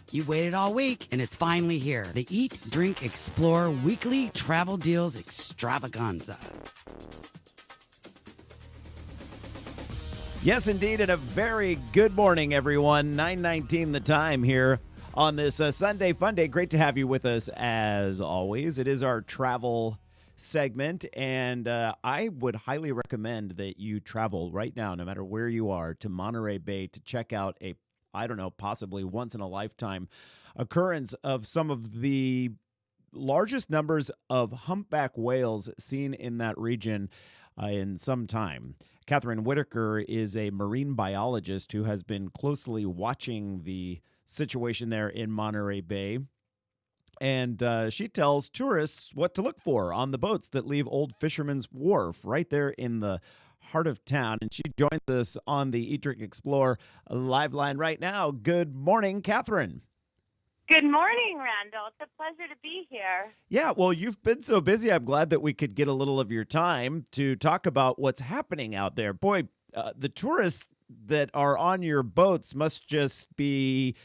You waited all week, and it's finally here. The Eat, Drink, Explore Weekly Travel Deals Extravaganza. Yes, indeed, and a very good morning, everyone. 9:19 the time here on this Sunday Fun Day. Great to have you with us, as always. It is our travel segment, and I would highly recommend that you travel right now, no matter where you are, to Monterey Bay to check out possibly once-in-a-lifetime occurrence of some of the largest numbers of humpback whales seen in that region in some time. Catherine Whitaker is a marine biologist who has been closely watching the situation there in Monterey Bay. And she tells tourists what to look for on the boats that leave Old Fisherman's Wharf right there in the heart of town. And she joins us on the Eat, Drink, Explore live line right now. Good morning, Catherine. Good morning, Randall. It's a pleasure to be here. Yeah, well, you've been so busy. I'm glad that we could get a little of your time to talk about what's happening out there. Boy, the tourists that are on your boats must just be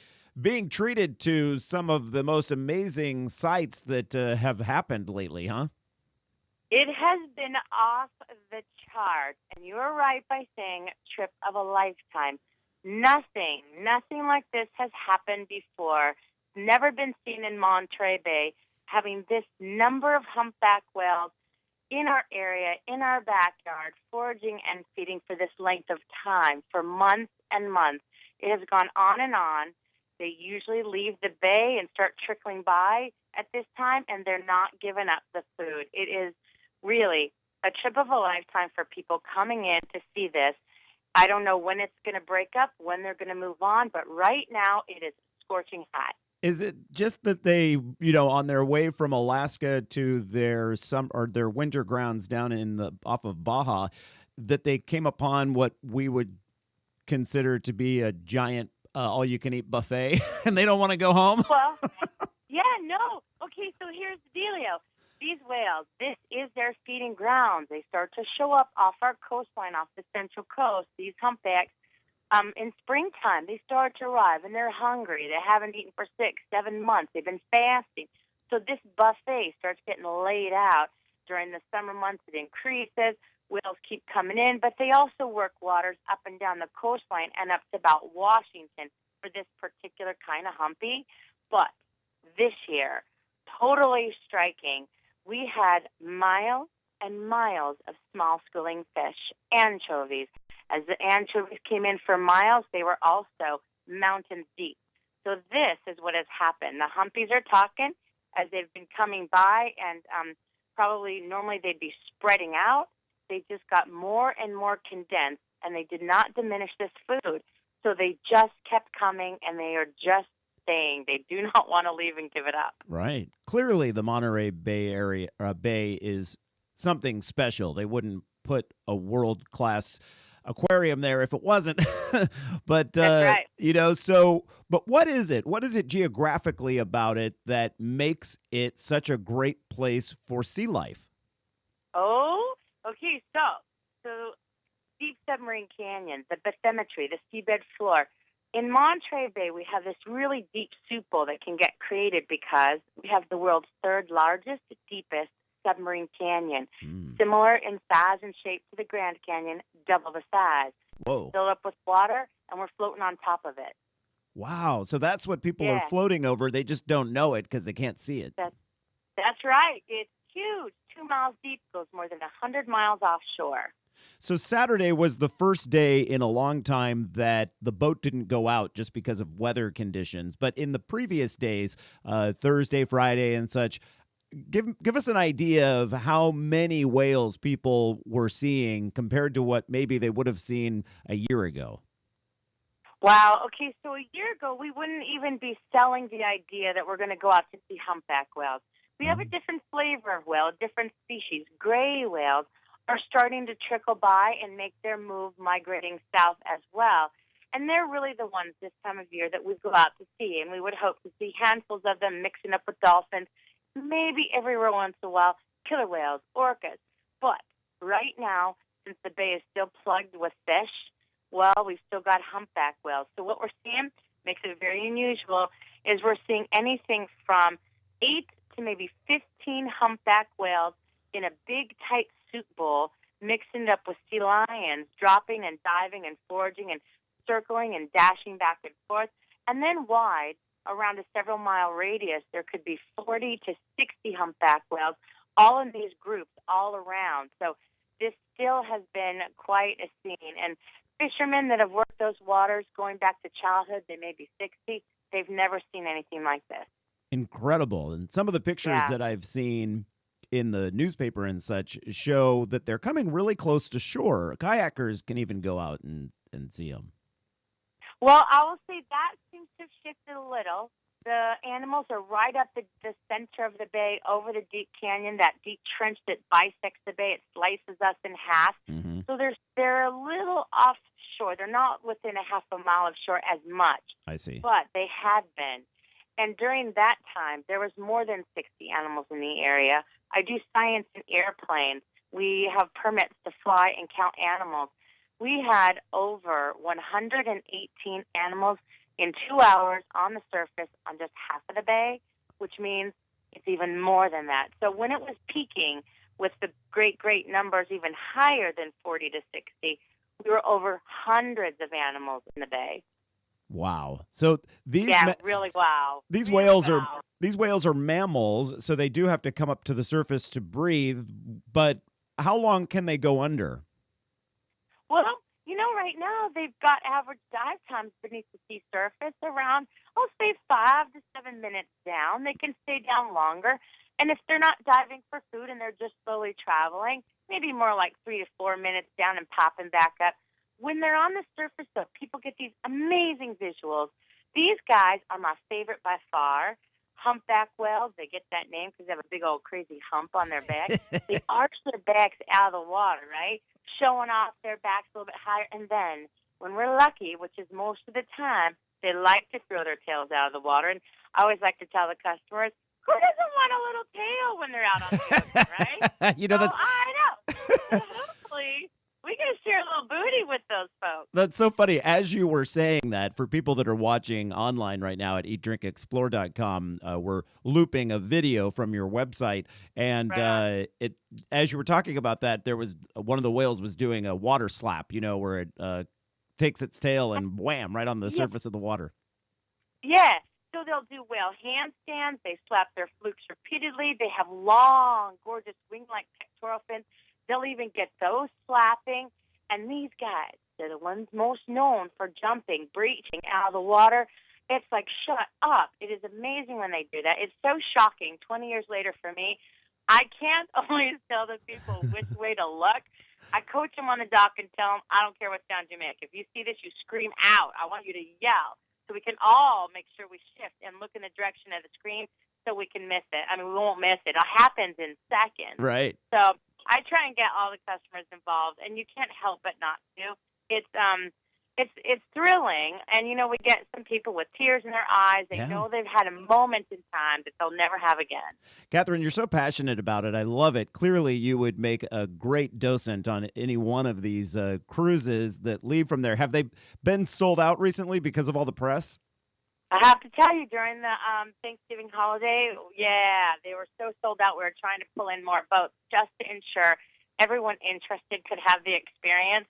being treated to some of the most amazing sights that have happened lately, huh? It has been off the charts, and you are right by saying trip of a lifetime. Nothing like this has happened before. Never been seen in Monterey Bay, having this number of humpback whales in our area, in our backyard, foraging and feeding for this length of time, for months and months. It has gone on and on. They usually leave the bay and start trickling by at this time, and they're not giving up the food. It is really a trip of a lifetime for people coming in to see this. I don't know when it's going to break up, when they're going to move on, but right now it is scorching hot. Is it just that they, on their way from Alaska to their their winter grounds down off of Baja, that they came upon what we would consider to be a giant all-you-can-eat buffet, and they don't want to go home? Well, yeah, no. Okay, so here's the dealio. These whales, this is their feeding grounds. They start to show up off our coastline, off the Central Coast. These humpbacks, in springtime, they start to arrive, and they're hungry. They haven't eaten for 6-7 months. They've been fasting. So this buffet starts getting laid out. During the summer months, it increases. Whales keep coming in, but they also work waters up and down the coastline and up to about Washington for this particular kind of humpy. But this year, totally striking, we had miles and miles of small schooling fish, anchovies. As the anchovies came in for miles, they were also mountains deep. So this is what has happened. The humpies are talking as they've been coming by, and probably normally they'd be spreading out. They just got more and more condensed, and they did not diminish this food. So they just kept coming, and they are just staying. They do not want to leave and give it up. Right. Clearly, the Monterey Bay Bay is something special. They wouldn't put a world-class aquarium there if it wasn't. But That's right. But what is it? What is it geographically about it that makes it such a great place for sea life? Oh, okay. So deep submarine canyon, the bathymetry, the seabed floor. In Monterey Bay, we have this really deep soup bowl that can get created because we have the world's third largest, deepest submarine canyon, similar in size and shape to the Grand Canyon, double the size. Whoa. Filled up with water, and we're floating on top of it. Wow. So that's what people are floating over. They just don't know it because they can't see it. That's right. It's huge. 2 miles deep, goes more than 100 miles offshore. So Saturday was the first day in a long time that the boat didn't go out just because of weather conditions. But in the previous days, Thursday, Friday, and such, give us an idea of how many whales people were seeing compared to what maybe they would have seen a year ago. Wow. Okay, so a year ago, we wouldn't even be selling the idea that we're going to go out to see humpback whales. We have a different flavor of whale, a different species. Gray whales are starting to trickle by and make their move migrating south as well. And they're really the ones this time of year that we go out to see, and we would hope to see handfuls of them mixing up with dolphins, maybe every once in a while, killer whales, orcas. But right now, since the bay is still plugged with fish, well, we've still got humpback whales. So what we're seeing makes it very unusual is we're seeing anything from 8 to maybe 15 humpback whales in a big, tight soup bowl, mixing it up with sea lions, dropping and diving and foraging and circling and dashing back and forth. And then wide, around a several-mile radius, there could be 40 to 60 humpback whales, all in these groups, all around. So this still has been quite a scene. And fishermen that have worked those waters going back to childhood, they may be 60, they've never seen anything like this. Incredible. And some of the pictures that I've seen in the newspaper and such show that they're coming really close to shore. Kayakers can even go out and see them. Well, I will say that seems to have shifted a little. The animals are right up the center of the bay, over the deep canyon, that deep trench that bisects the bay. It slices us in half. Mm-hmm. So they're a little offshore. They're not within a half a mile of shore as much. I see. But they had been. And during that time, there was more than 60 animals in the area. I do science in airplanes. We have permits to fly and count animals. We had over 118 animals in 2 hours on the surface on just half of the bay, which means it's even more than that. So when it was peaking with the great numbers even higher than 40 to 60, we were over hundreds of animals in the bay. Wow. So these really wow. These really whales wow. are these whales are mammals, so they do have to come up to the surface to breathe, but how long can they go under? Well, right now they've got average dive times beneath the sea surface around, I'll say 5 to 7 minutes down. They can stay down longer. And if they're not diving for food and they're just slowly traveling, maybe more like 3 to 4 minutes down and popping back up. When they're on the surface, though, people get these amazing visuals. These guys are my favorite by far. Humpback whales, they get that name because they have a big old crazy hump on their back. They arch their backs out of the water, right? Showing off their backs a little bit higher. And then, when we're lucky, which is most of the time, they like to throw their tails out of the water. And I always like to tell the customers, who doesn't want a little tail when they're out on the ocean, right? That's... I know. So hopefully, we can share a little booty with those folks. That's so funny. As you were saying that, for people that are watching online right now at eatdrinkexplore.com, we're looping a video from your website. And as you were talking about that, there was one of the whales was doing a water slap, where it takes its tail and wham, right on the surface of the water. Yeah. So they'll do whale handstands. They slap their flukes repeatedly. They have long, gorgeous wing-like pectoral fins. They'll even get those flapping. And these guys, they're the ones most known for jumping, breaching out of the water. It's like, shut up. It is amazing when they do that. It's so shocking. 20 years later for me, I can't always tell the people which way to look. I coach them on the dock and tell them, I don't care what sound you make. If you see this, you scream out. I want you to yell. So we can all make sure we shift and look in the direction of the scream so we can miss it. I mean, we won't miss it. It happens in seconds. Right. So I try and get all the customers involved, and you can't help but not to. It's thrilling, and we get some people with tears in their eyes. They know they've had a moment in time that they'll never have again. Catherine, you're so passionate about it. I love it. Clearly, you would make a great docent on any one of these cruises that leave from there. Have they been sold out recently because of all the press? I have to tell you, during the Thanksgiving holiday, they were so sold out. We were trying to pull in more boats just to ensure everyone interested could have the experience.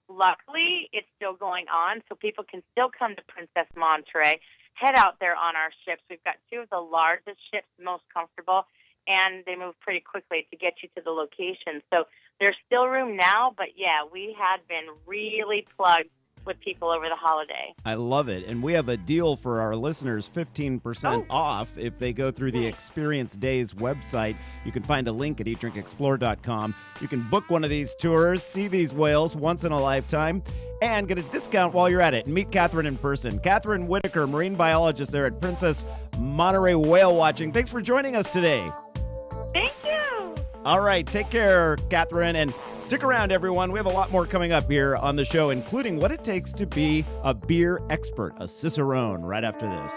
Luckily, it's still going on, so people can still come to Princess Monterey, head out there on our ships. We've got 2 of the largest ships, most comfortable, and they move pretty quickly to get you to the location. So there's still room now, but we had been really plugged with people over the holiday. I love it. And we have a deal for our listeners, 15% off if they go through the Experience Days website. You can find a link at eatdrinkexplore.com. You can book one of these tours, see these whales once in a lifetime, and get a discount while you're at it. And meet Catherine in person. Catherine Whitaker, marine biologist there at Princess Monterey Whale Watching. Thanks for joining us today. Thank you. All right, take care, Catherine, and stick around, everyone. We have a lot more coming up here on the show, including what it takes to be a beer expert, a cicerone, right after this.